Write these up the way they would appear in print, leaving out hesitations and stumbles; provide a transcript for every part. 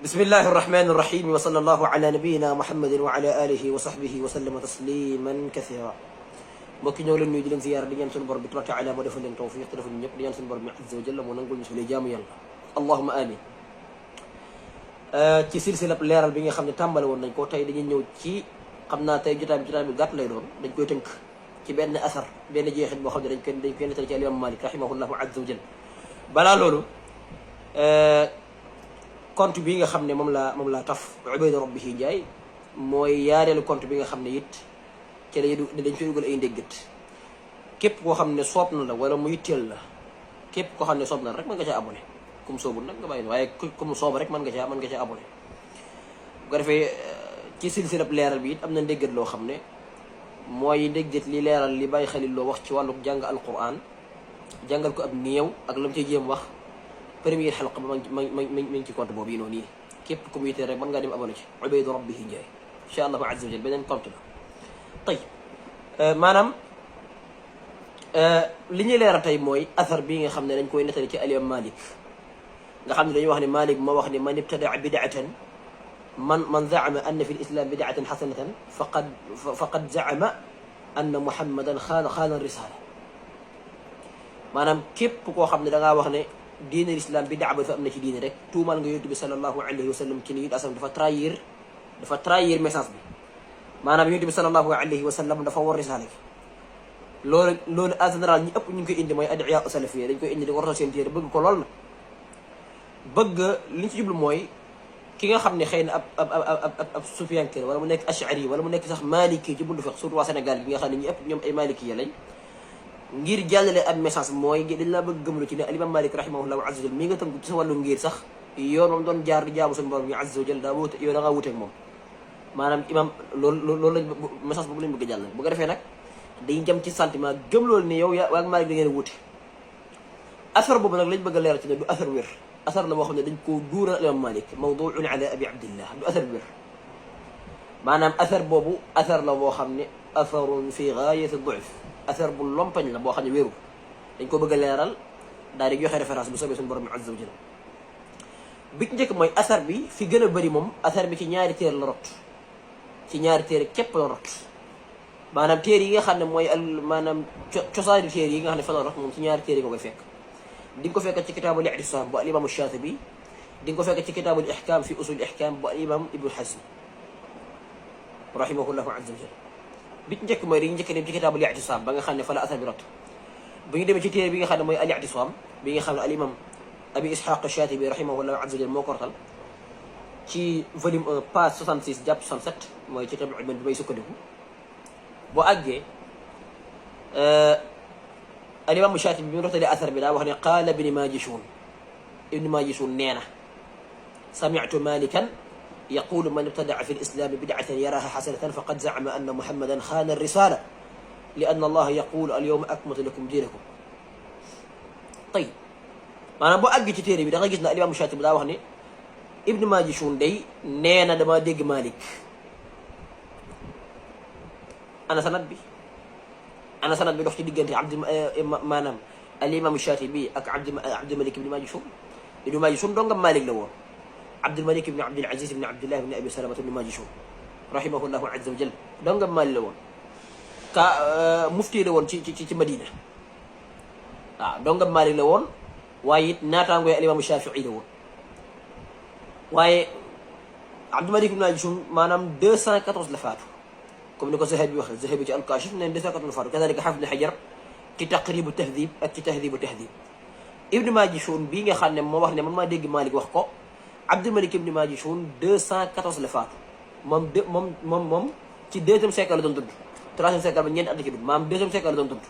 بسم الله الرحمن الرحيم وصلى الله على نبينا محمد وعلى آله وصحبه وسلم تسليما كثيرا. mbokki ñoo leen nuyu di leen ziyaara di ñaan suñu borom bi taala moo defal leen tawfiq te defal ñu ñëpp di ñaan suñu borom bi azza wa jalla moo nangul ñu suñu jaamu yàlla allahumma amin. ci silsilab leeral bi nga xam ne tàmbale woon nañ ko tey dañuy ñëw ci xam naa tey jotaay bi gàtt lay doon dañ koy tënk ci benn asar benn jeexit boo xam ne dañ koy nettali ci al imam Malik rahimahullahu azza wa jalla. balaa loolu compte bi nga xam ne moom laa taf Ubaydu Rabbihi Njaay mooy yaareelu compte bi nga xam ne it ci dañ koy dugal ay ndéggat képp koo xam ne soob na la wala mu yitteel la képp koo xam ne soob na la rek mën nga caa abonné comme soobul nag nga bàyyi waaye comme soob rek mën nga caa abonné bu ko defee ci silsilab leeral bi it am na ndéggat loo xam ne mooy ndéggat li leeral li bàyyi xalil loo wax ci wàllu jàng alquran jàngal ko ab néew ak la mu ciy jéem wax première xalqa ba ma ngi ci compte boobu yi noonu yi képp ku mu yitteel rek mën ngaa dem abonné ci Ubaydu Rabbihi Njaay incha allahu azza wa jal beneen compte la tey maanaam li ñuy leeral tey mooy athar bii nga xam ne dañ koy nettali ci alimam Malik nga xam ne dañuy wax ne Malik moo wax ne man ibtadaa bid'atan man zaama anna fi l-islam bid'atan xasanatan faqad zaama anna muhammadan xaana risala. maanaam képp koo xam ne da ngaa wax ne diine l'islam bid'a ba fa am na ci diine rek tuumal nga yonent bi sallallahu alayhi wa sallam ci ni it asam dafa trahir message bi. maanaam yonent bi sallallahu alayhi wa sallam dafa war risaale gi loolu en général ñi ëpp ñu ngi koy indi mooy adiya salafiyya dañ koy indi di ko rotal seen téere bëgg ko lool na bëgg li ñu ci jublu mooy ki nga xam ne xëy na ab sufiyanke wala mu nekk ash'ari wala mu nekk sax maliki ci bundu fiqh surtout waa Sénégal gi nga xam ne ñi ëpp ñoom ay maliki ya lañ ngir jàllale ab message mooy dañ laa bëgg gëmlu ci ne alimam Malik rahimahullahu azza wa jal mi nga tënku ci sa wàllu ngir sax yoon moom doon jaar di jaamu suñu borom bi azza wa jal daa wute yow da ngaa wuteeg moom maanaam imam loolu lañ message boobu lañ bëgg a jàllale bu ko defee nag dañ jëm ci sentiment gëm loolu ne yow yaa waa Malik da ngeen wute asar boobu nag lañ bëgg a leeral ci ne du asar wér asar la boo xam ne dañ koo duural imam Malik mawduun ala abi abdillah du asar wér maanaam asar boobu asar la boo xam ne asarun fi gaayati du'f asar bu lompañ la boo xam ne wéru dañ ko bëgg a leeral daal di joxe référence bu soobee suñu borom bi azza wa jalla bi ci njëkk mooy asar bi fi gën a bëri moom asar bi ci ñaari téere la rot ci ñaari téere képp la rot maanaam téere yi nga xam ne mooy maanaam cosaani téere yi nga xam ne fa la rot moom ci ñaari téere nga koy fekk di nga ko fekk ci kitaabul i'tisaam bu al imam Shaatibi di nga ko fekk ci kitaabul ihkaam fi usul ihkaam bu al imam Ibnu Hazm rahimahullahu azza wa jalla bi ci njëkk mooy dañuy njëkk dem ci kitaabul i'tisaam ba nga xam ne fa la asar bi rot bu ñu demee ci téere bi nga xam ne mooy al i'tisaam bi nga xam ne al imam Abi Ishaq Shaatibi rahimahullahu azza wa jalla moo ko rotal ci volume 1 page 66 jàpp 67 mooy ci tabi'u bi may sukkandiku boo àggee al imam Shaatibi bi mu rotalee asar bi daa wax ne qaala ibnu Maajishun nee na sami'tu Malikan yaqulu man ibtada'a fi l-islaami bid'atan yaraaha hasanatan faqad za'ama anna Muhammadan xaana ar-risaala li anna Allaha yaqulu al-yawma akmaltu lakum diinakum. tey maanaam boo àggee ci téere bi da nga gis ne al imam Shaatibi daa wax ne ibnu Maajishun day nee na dama dégg Malik ana sanad bi dox ci diggante maanaam al imam Shaatibi ak Abdul Malik ibnu Maajishun dongam Malik la woon Abdul Malik ibnu Abdul Aziz ibnu Abdullah ibnu Abi Salama ibnu Maajishun rahimahullahu azza wa jalla dongam Malik la woon mufti la woon ci Madina waaw dongam Malik la woon waaye it naataangooy al imam Shafii la woon waaye Abdul Malik ibnu Maajishun maanaam 214 la faatu comme ni ko Zahabi waxee Zahabi ci al-Kaashif ne 214 la faatu kadalika Haafid ibn Hajar ci Taqribu Tahdhib ak ci Tahdibu Tahdhib ibnu Maajishun bii nga xam ne moo wax ne man maa dégg Malik wax ko Abdul Malik ibnu Maajishun 214 la faatu moom ci deuxième siècle la doon dund troisième siècle ba ñeenti at la ci dund maanaam deuxième siècle la doon dund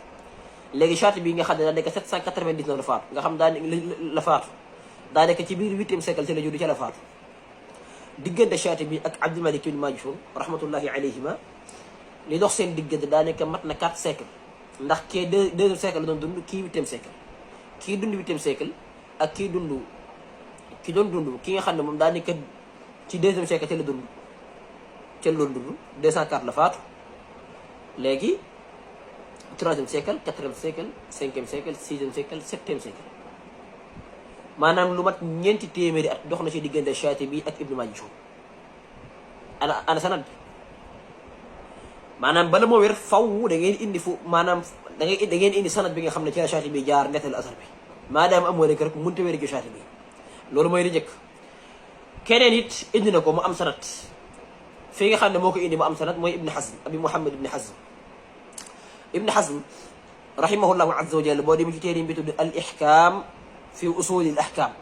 léegi Shaatibi bi nga xam ne daa nekk 799 la faatu nga xam la faatu daa nekk ci biir huitième siècle ci la judd ca la faatu diggante Shaatibi ak Abdul Malik ibnu Maajishun rahmatullahi alayhima li dox seen diggante daa nekk mat na 4 siècle ndax kii deuxième siècle la doon dund kii huitième siècle kii dund huitième siècle ak ki doon dund ki nga xam ne moom daa nekk ci deuxième siècle ca la doon dund 204 la faatu léegi troisième siècle quatrième siècle cinquième siècle sixième siècle septième siècle maanaam lu mat ñeenti téeméeri at dox na ci diggante Shaatibi ak Ibnu Majishun ana sanad bi maanaam bala moo wér faw da ngeen indi fu maanaam da ngeen indi sanad bi nga xam ne ci la Shaatibi jaar nettal asar bi maadaama amoo rek mënut a wér gi Shaatibi loolu mooy li njëkk keneen it indi na ko mu am sanad fi nga xam ne moo ko indi mu am sanad mooy Ibn Hazm abi Muhammad Ibn Hazm Ibn Hazm rahimahullahu azza wa jalla boo demee ci téere bi tudd al ihkam fi usuli al ahkam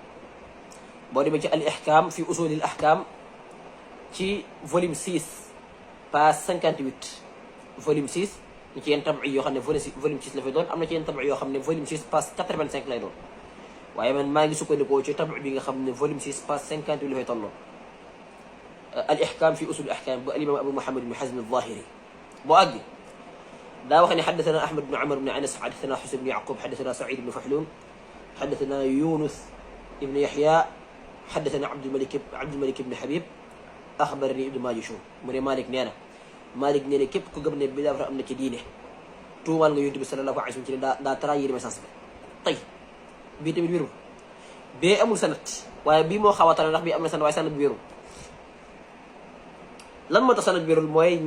boo demee ci al ihkam fi usuli al ahkam ci volume 6 page 58 volume 6 ñu ci yenn tabi yoo xam ne volume 6 la fay doon am na ci yenn tabi yoo xam ne volume 6 page 85 lay doon waaye man maa ngi sukkandikoo ci tabi bi nga xam ne volume 6 page 58 la fay tolloo al ihkam fi usul al ahkam bu alimam abu Muhammad ibn Hazm al-Zahiri boo àggi daa wax ne xaddathana Ahmad ibn Umar ibn Anas xaddathana Husayn ibn Yaqub xaddathana Saïd ibn Fahlun xaddathana Yunus ibn Yahya xaddathana Abdulmalik ibn Habib axbarani Ibn Majishun mu ne Malik nee na képp ku gëm ne bi daa am na ci diine tuumaal nga yonent bi sallallahu alayhi wa sallam ci ne daa trahir message bi tey bii tamit wérul bee amul sanat waaye bii moo xaw a tane ndax bii am na sanat waaye sanat bi wérul lan moo tax sanad bi wérul mooy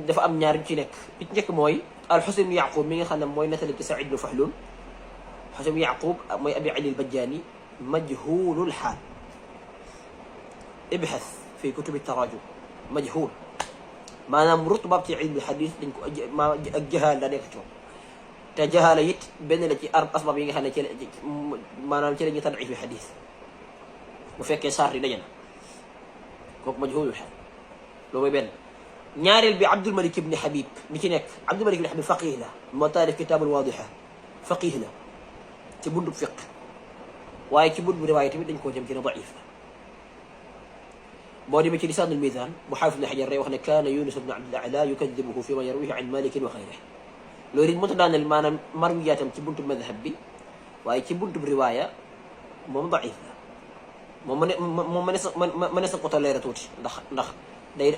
dafa am ñaari ci nekk bi ci njëkk mooy al-Husayn ibn Yaqub mi nga xam ne mooy nettali ci Saïd ibn Fahlun Husayn ibn Yaqub mooy abi Ali al-Bajjani majhulul xaal ibxas fi kutubi tarajum majhul maanaam rutbaab ci ilmi xadis dañ ko ak jahaal daa nekk ci moom te jahaala it benn la ci asbaab yi nga xam ne ci maanaam ci la ñuy tadif fi xadis bu fekkee sart yi daje na kooku majhulul xaal loolu mooy benn ñaareel bi Abdulmalik ibn Habib mi ci nekk Abdulmalik ibn Habib faqih la moo taalif kitaabul waadixa faqih la ci buntu fiq waaye ci buntu riwaaya tamit dañ koo jëm ci ne daif la boo demee ci lisaanul mizaan bu xaafis ibn Hajar rey wax ne kaana Yunus ibn Abdil A'la yukadibuhu fi ma yarwihi an Malikin wa xayrihi loolu it moo tax daaneel maanaam marwiyaatam ci buntu madhab bi waaye ci buntu riwaaya moom daif la moom mënees na ko toléré tuuti ndax day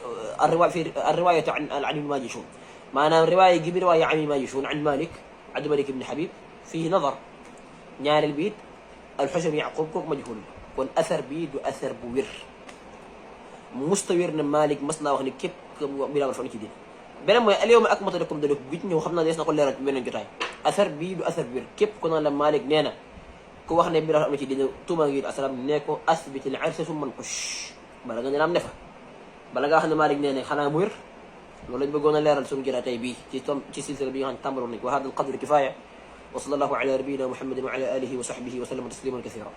الرواية عن ابن ماجشون maanaam riwaaya gi bi riwaaya an Majishun an Malik Abdulmalik ibn Habib fii nadar ñaareel bi it al-Husayn Yaqub kooku majhul kon asar bi du asar bu wér mustawir na Malik mas naa wax ne képp bi daa fa ci diin beneen mooy al-yawma akmaltu lakum dinakum bi ci ñëw xam naa des na ko leeral ci beneen jotaay asar bii du asar bu wér képp ku naan la Malik nee na ku wax ne bi daa fa ci diin tuuma ngi asalaam ne ko asbitil arsa summa nqush bala nga ne naam ne fa bala nga xam ne Malik nee ne xanaa mu wér loolu lañ bëggoon a leeral suñu jëraa tey bii ci silsila bi nga xam ne tàmbaloon nañ ko wa hada al qadru kifaya wa sallallahu ala nabiyina muhammadin wa ala alihi wa sahbihi wa sallama tasliman kathira